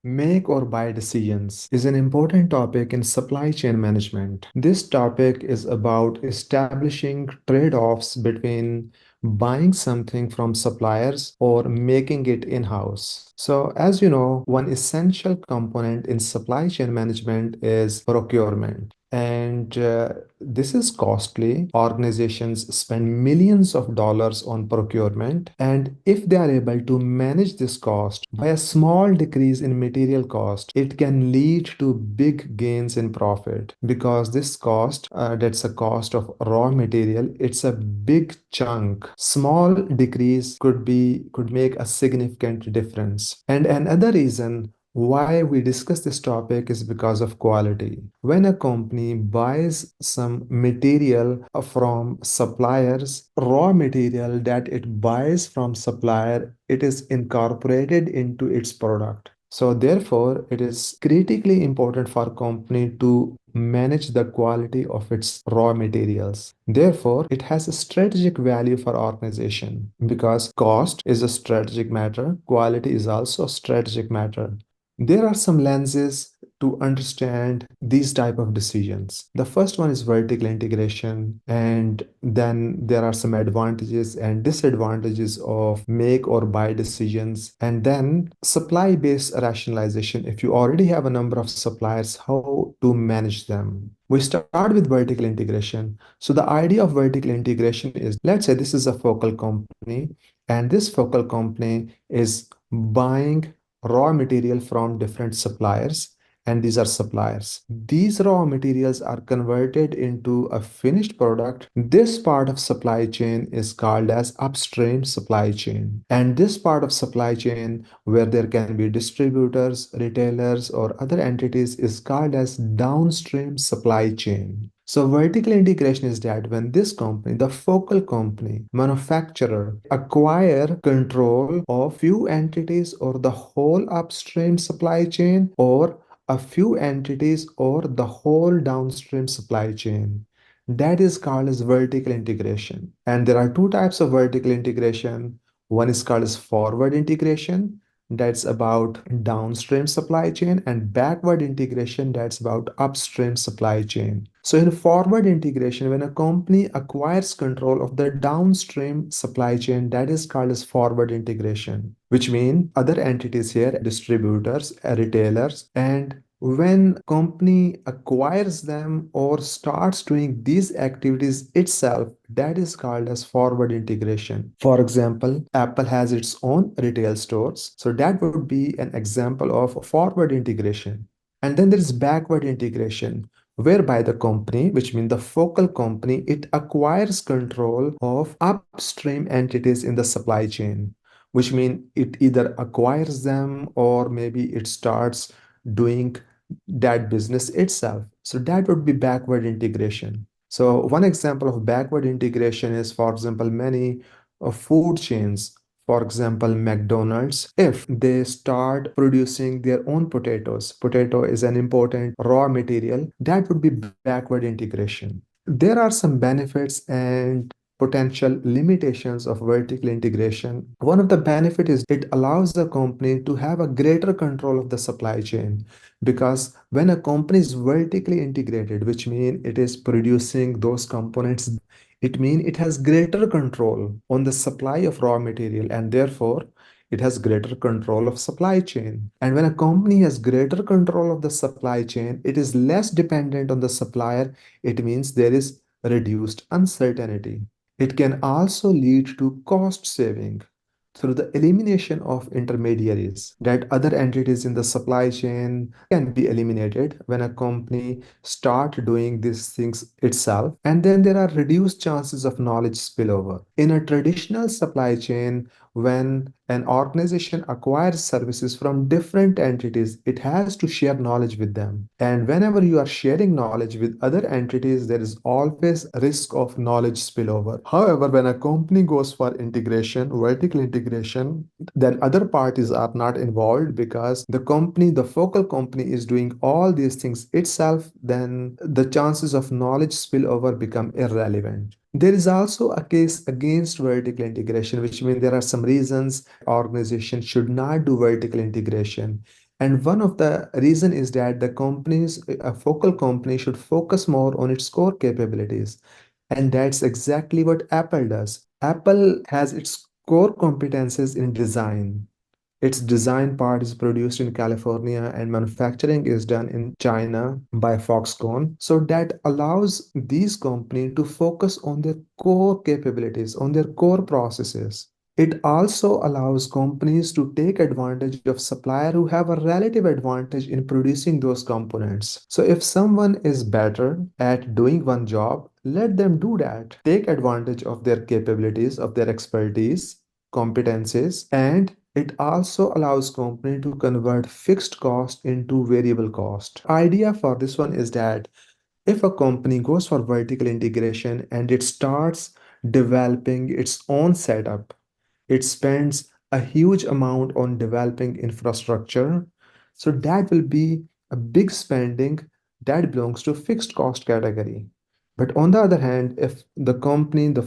Make or buy decisions is an important topic in supply chain management. This topic is about establishing trade offs between buying something from suppliers or making it in house. So, as you know, one essential component in supply chain management is procurement. And this is costly. Organizations spend millions of dollars on procurement, and if they are able to manage this cost by a small decrease in material cost, it can lead to big gains in profit because this cost, that's a cost of raw material, it's a big chunk. Small decrease could make a significant difference. And another reason why we discuss this topic is because of quality. When a company buys some material from suppliers, raw material that it buys from supplier, it is incorporated into its product. So therefore, it is critically important for company to manage the quality of its raw materials. Therefore, it has a strategic value for organization because cost is a strategic matter, quality is also a strategic matter. There are some lenses to understand these type of decisions. The first one is vertical integration, and then there are some advantages and disadvantages of make or buy decisions, and then supply based rationalization. If you already have a number of suppliers, how to manage them. We start with vertical integration. So the idea of vertical integration is, let's say this is a focal company, and this focal company is buying raw material from different suppliers, and these are suppliers. These raw materials are converted into a finished product. This part of supply chain is called as upstream supply chain, and this part of supply chain where there can be distributors, retailers, or other entities is called as downstream supply chain. So vertical integration is that when this company, the focal company, manufacturer, acquire control of few entities or the whole upstream supply chain, or a few entities or the whole downstream supply chain. That is called as vertical integration. And there are two types of vertical integration. One is called as forward integration, that's about downstream supply chain, and backward integration, that's about upstream supply chain. So in forward integration, when a company acquires control of the downstream supply chain, that is called as forward integration, which means other entities here, distributors, retailers, and when company acquires them or starts doing these activities itself, that is called as forward integration. For example, Apple has its own retail stores, so that would be an example of forward integration. And then there is backward integration, whereby the company, which means the focal company, it acquires control of upstream entities in the supply chain, which means it either acquires them or maybe it starts doing that business itself. So that would be backward integration. So one example of backward integration is, for example, many food chains. For example, McDonald's, if they start producing their own potatoes, potato is an important raw material, that would be backward integration. There are some benefits and potential limitations of vertical integration. One of the benefits is it allows the company to have a greater control of the supply chain, because when a company is vertically integrated, which means it is producing those components, it means it has greater control on the supply of raw material, and therefore it has greater control of supply chain. And when a company has greater control of the supply chain, it is less dependent on the supplier. It means there is reduced uncertainty. It can also lead to cost saving through the elimination of intermediaries, that other entities in the supply chain can be eliminated when a company start doing these things itself. And then there are reduced chances of knowledge spillover. In a traditional supply chain, when an organization acquires services from different entities, it has to share knowledge with them. And whenever you are sharing knowledge with other entities, there is always a risk of knowledge spillover. However, when a company goes for integration, vertical integration, then other parties are not involved because the company, the focal company, is doing all these things itself, then the chances of knowledge spillover become irrelevant. There is also a case against vertical integration, which means there are some reasons organizations should not do vertical integration. And one of the reason is that a focal company should focus more on its core capabilities. And that's exactly what Apple does. Apple has its core competences in design. Its design part is produced in California and manufacturing is done in China by Foxconn. So that allows these companies to focus on their core capabilities, on their core processes. It also allows companies to take advantage of suppliers who have a relative advantage in producing those components. So if someone is better at doing one job, let them do that. Take advantage of their capabilities, of their expertise, competencies, and it also allows company to convert fixed cost into variable cost. Idea for this one is that if a company goes for vertical integration and it starts developing its own setup, it spends a huge amount on developing infrastructure. So that will be a big spending that belongs to fixed cost category. But on the other hand, if the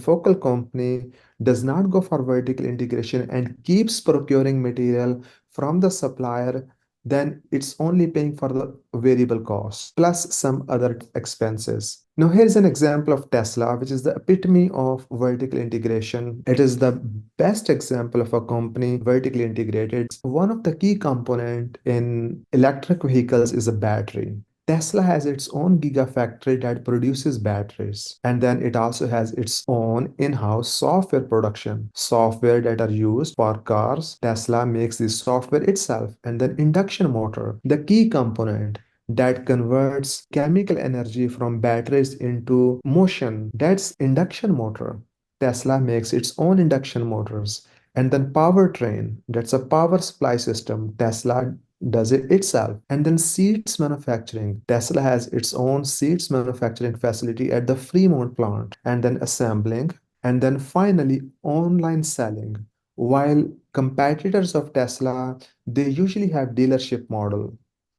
focal company, does not go for vertical integration and keeps procuring material from the supplier, then it's only paying for the variable cost plus some other expenses. Now, here's an example of Tesla, which is the epitome of vertical integration. It is the best example of a company vertically integrated. One of the key component in electric vehicles is a battery. Tesla has its own gigafactory that produces batteries, and then it also has its own in-house software production. Software that are used for cars. Tesla makes the software itself, and then induction motor, the key component that converts chemical energy from batteries into motion. That's induction motor. Tesla makes its own induction motors. And then powertrain, that's a power supply system. Tesla does it itself. And then seats manufacturing. Tesla has its own seats manufacturing facility at the Fremont plant. And then assembling. And then finally, online selling. While competitors of Tesla, they usually have dealership model.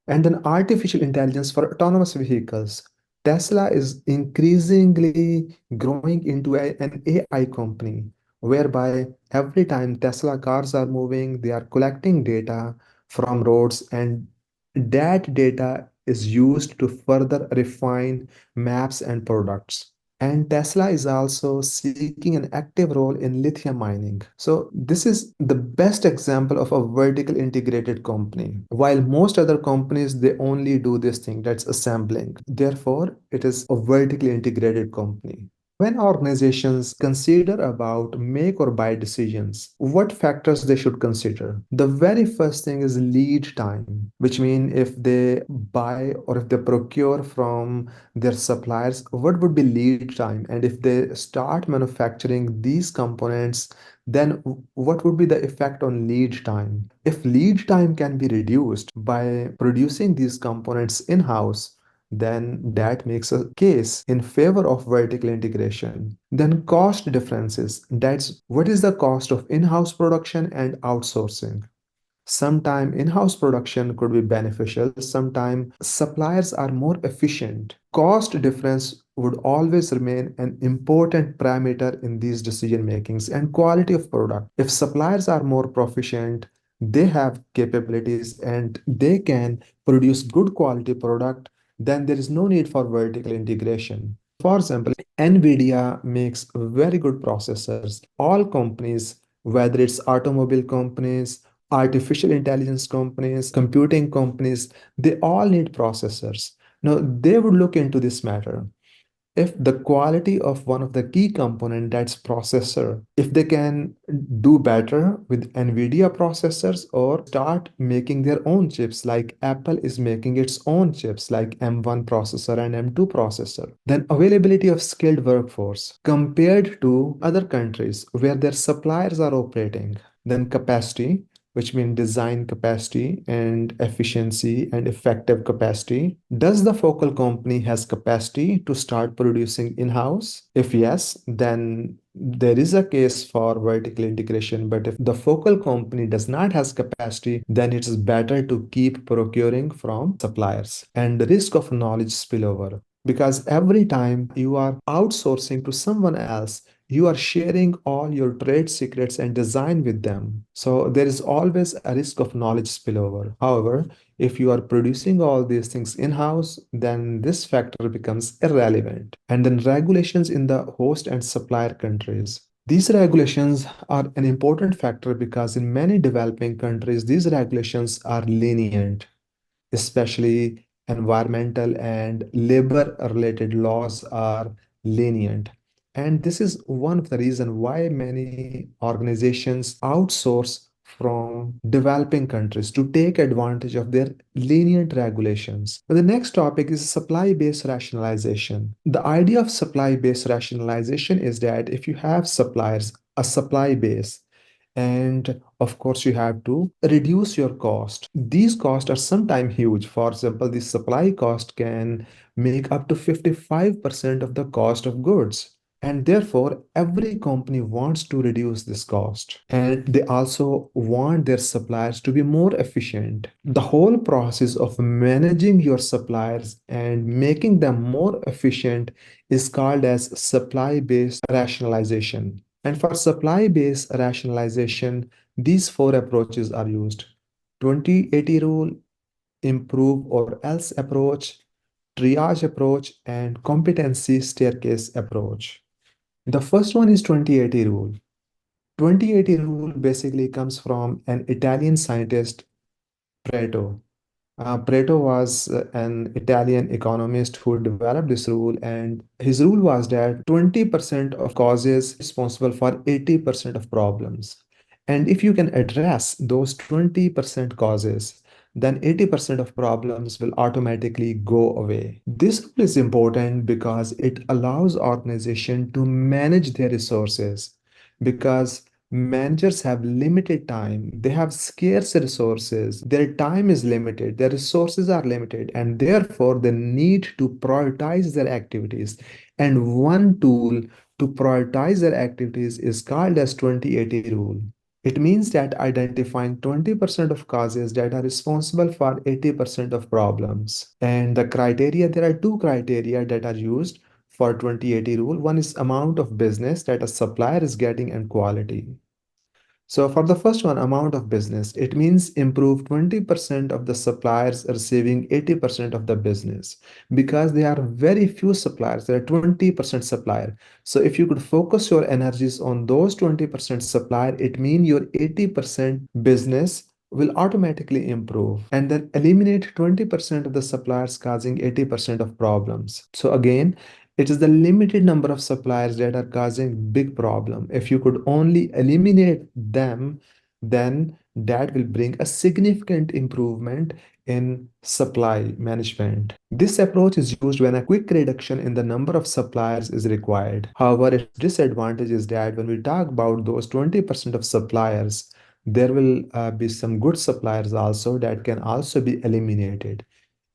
And then artificial intelligence for autonomous vehicles. Tesla is increasingly growing into an AI company whereby every time Tesla cars are moving, they are collecting data from roads, and that data is used to further refine maps and products. And Tesla is also seeking an active role in lithium mining. So, this is the best example of a vertical integrated company. While most other companies, they only do this thing, that's assembling. Therefore, it is a vertically integrated company. When organizations consider about make or buy decisions, what factors they should consider? The very first thing is lead time, which means if they buy or if they procure from their suppliers, what would be lead time? And if they start manufacturing these components, then what would be the effect on lead time? If lead time can be reduced by producing these components in-house, then that makes a case in favor of vertical integration. Then cost differences. That's what is the cost of in-house production and outsourcing. Sometime in-house production could be beneficial, sometime suppliers are more efficient. Cost difference would always remain an important parameter in these decision makings, and quality of product. If suppliers are more proficient, they have capabilities and they can produce good quality product, then there is no need for vertical integration. For example, Nvidia makes very good processors. All companies, whether it's automobile companies, artificial intelligence companies, computing companies, they all need processors. Now, they would look into this matter. If the quality of one of the key component, that's processor, if they can do better with NVIDIA processors or start making their own chips, like Apple is making its own chips like M1 processor and M2 processor, then availability of skilled workforce compared to other countries where their suppliers are operating, then capacity, which means design capacity and efficiency and effective capacity. Does the focal company has capacity to start producing in-house? If yes, then there is a case for vertical integration. But if the focal company does not has capacity, then it is better to keep procuring from suppliers. And the risk of knowledge spillover. Because every time you are outsourcing to someone else, you are sharing all your trade secrets and design with them. So there is always a risk of knowledge spillover. However, If you are producing all these things in-house, then this factor becomes irrelevant. And then regulations in the host and supplier countries. These regulations are an important factor because in many developing countries, these regulations are lenient, especially environmental and labor related laws are lenient. And this is one of the reasons why many organizations outsource from developing countries to take advantage of their lenient regulations. Now, the next topic is supply based rationalization. The idea of supply based rationalization is that if you have suppliers, a supply base, and of course you have to reduce your cost. These costs are sometimes huge. For example, the supply cost can make up to 55% of the cost of goods, and therefore every company wants to reduce this cost, and they also want their suppliers to be more efficient. The whole process of managing your suppliers and making them more efficient is called as supply based rationalization. And for supply-based rationalization, these four approaches are used: 20-80 rule, improve or else approach, triage approach, and competency staircase approach. The first one is 20-80 rule. 20-80 rule basically comes from an Italian scientist, Pareto. Pareto was an Italian economist who developed this rule, and his rule was that 20% of causes responsible for 80% of problems. And if you can address those 20% causes, then 80% of problems will automatically go away. This rule is important because it allows organization to manage their resources, because managers have limited time, they have scarce resources, their time is limited, their resources are limited, and therefore they need to prioritize their activities. And one tool to prioritize their activities is called as 20-80 rule. It means that identifying 20% of causes that are responsible for 80% of problems. And the criteria, there are two criteria that are used for 20-80 rule. One is amount of business that a supplier is getting and quality. So for the first one, amount of business, it means improve 20% of the suppliers receiving 80% of the business, because there are very few suppliers, there are 20% supplier. So if you could focus your energies on those 20% supplier, it means your 80% business will automatically improve, and then eliminate 20% of the suppliers causing 80% of problems. So again, it is the limited number of suppliers that are causing big problem. If you could only eliminate them, then that will bring a significant improvement in supply management. This approach is used when a quick reduction in the number of suppliers is required. However, its disadvantage is that when we talk about those 20% of suppliers, there will be some good suppliers also that can also be eliminated.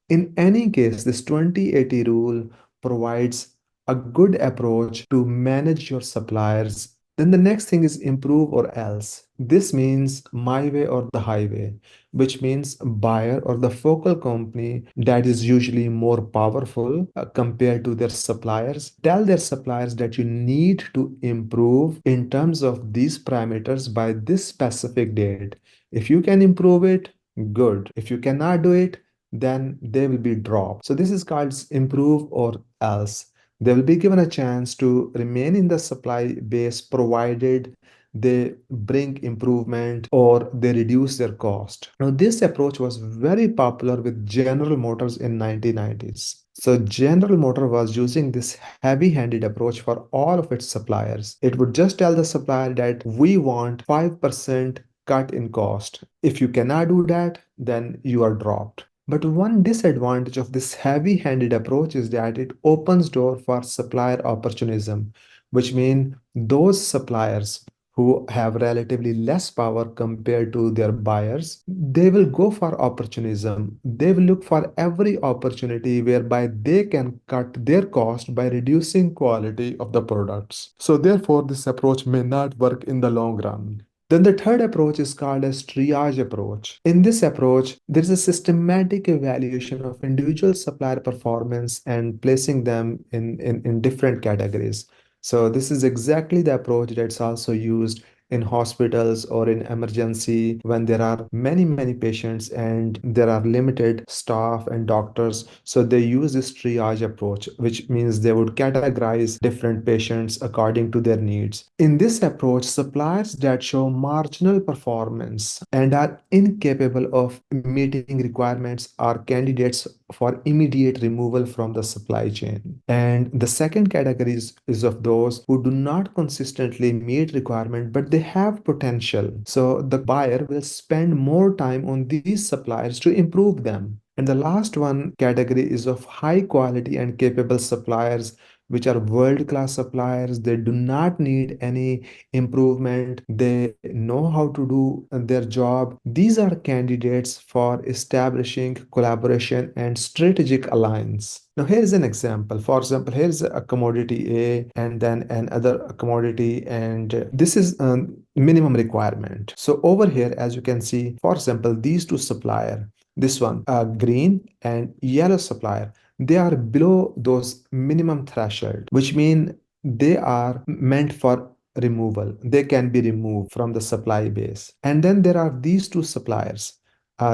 In any case, this 20-80 rule provides a good approach to manage your suppliers. Then the next thing is improve or else. This means my way or the highway, which means buyer or the focal company that is usually more powerful compared to their suppliers. Tell their suppliers that you need to improve in terms of these parameters by this specific date. If you can improve it, good. If you cannot do it, then they will be dropped. So this is called improve or else. They will be given a chance to remain in the supply base provided they bring improvement or they reduce their cost. Now, this approach was very popular with General Motors in 1990s. So General Motor was using this heavy-handed approach for all of its suppliers. It would just tell the supplier that we want 5% cut in cost. If you cannot do that, then you are dropped. But one disadvantage of this heavy-handed approach is that it opens door for supplier opportunism, which means those suppliers who have relatively less power compared to their buyers, they will go for opportunism. They will look for every opportunity whereby they can cut their cost by reducing quality of the products. So therefore, this approach may not work in the long run. Then the third approach is called as triage approach. In this approach, there is a systematic evaluation of individual supplier performance and placing them in different categories. So this is exactly the approach that's also used in hospitals or in emergency when there are many patients and there are limited staff and doctors. So they use this triage approach, which means they would categorize different patients according to their needs. In this approach, suppliers that show marginal performance and are incapable of meeting requirements are candidates for immediate removal from the supply chain. And the second category is of those who do not consistently meet requirement, but they have potential. So the buyer will spend more time on these suppliers to improve them. And the last one category is of high quality and capable suppliers, which are world-class suppliers. They do not need any improvement. They know how to do their job. These are candidates for establishing collaboration and strategic alliance. Now, here is an example. For example, here is a commodity A and then another commodity, and this is a minimum requirement. So over here, as you can see, for example, these two supplier, this one, a green and yellow supplier, they are below those minimum threshold, which mean they are meant for removal. They can be removed from the supply base. And then there are these two suppliers,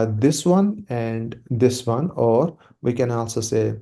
this one and this one, or we can also say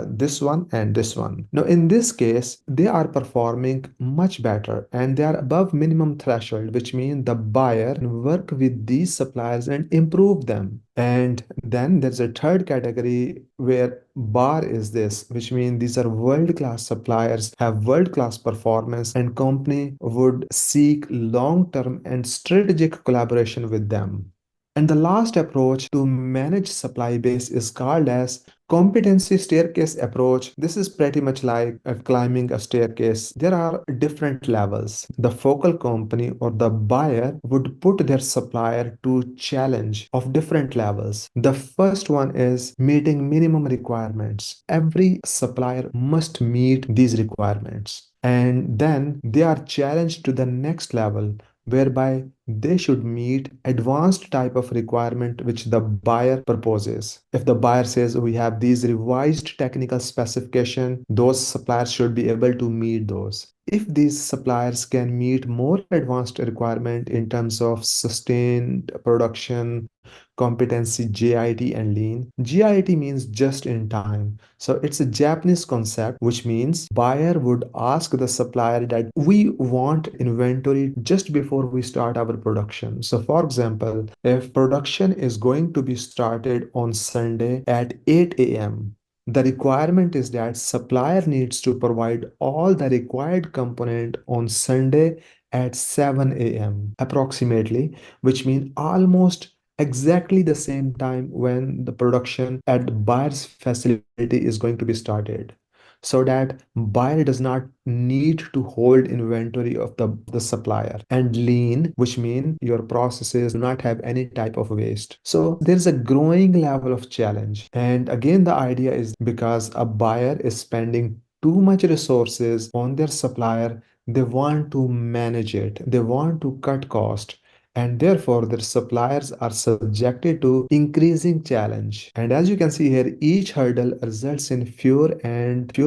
this one and this one. Now, in this case, they are performing much better and they are above minimum threshold, which means the buyer can work with these suppliers and improve them. And then there's a third category where bar is this, which means these are world-class suppliers, have world-class performance, and company would seek long-term and strategic collaboration with them. And the last approach to manage supply base is called as competency staircase approach. This is pretty much like climbing a staircase. There are different levels. The focal company or the buyer would put their supplier to challenge of different levels. The first one is meeting minimum requirements. Every supplier must meet these requirements. And then they are challenged to the next level, whereby they should meet advanced type of requirement which the buyer proposes. If the buyer says we have these revised technical specification, those suppliers should be able to meet those. If these suppliers can meet more advanced requirement in terms of sustained production, competency, JIT and lean. JIT means just in time. So it's a Japanese concept, which means buyer would ask the supplier that we want inventory just before we start our production. So for example, if production is going to be started on Sunday at 8 a.m., the requirement is that supplier needs to provide all the required component on Sunday at 7 a.m. approximately, which means almost exactly the same time when the production at buyer's facility is going to be started, so that buyer does not need to hold inventory of the supplier. And lean, which means your processes do not have any type of waste. So there's a growing level of challenge. And again, the idea is because a buyer is spending too much resources on their supplier, they want to manage it, they want to cut cost, and therefore their suppliers are subjected to increasing challenge. And as you can see here, each hurdle results in fewer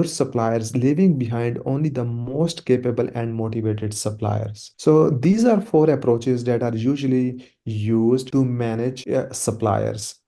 suppliers, leaving behind only the most capable and motivated suppliers. So these are four approaches that are usually used to manage suppliers.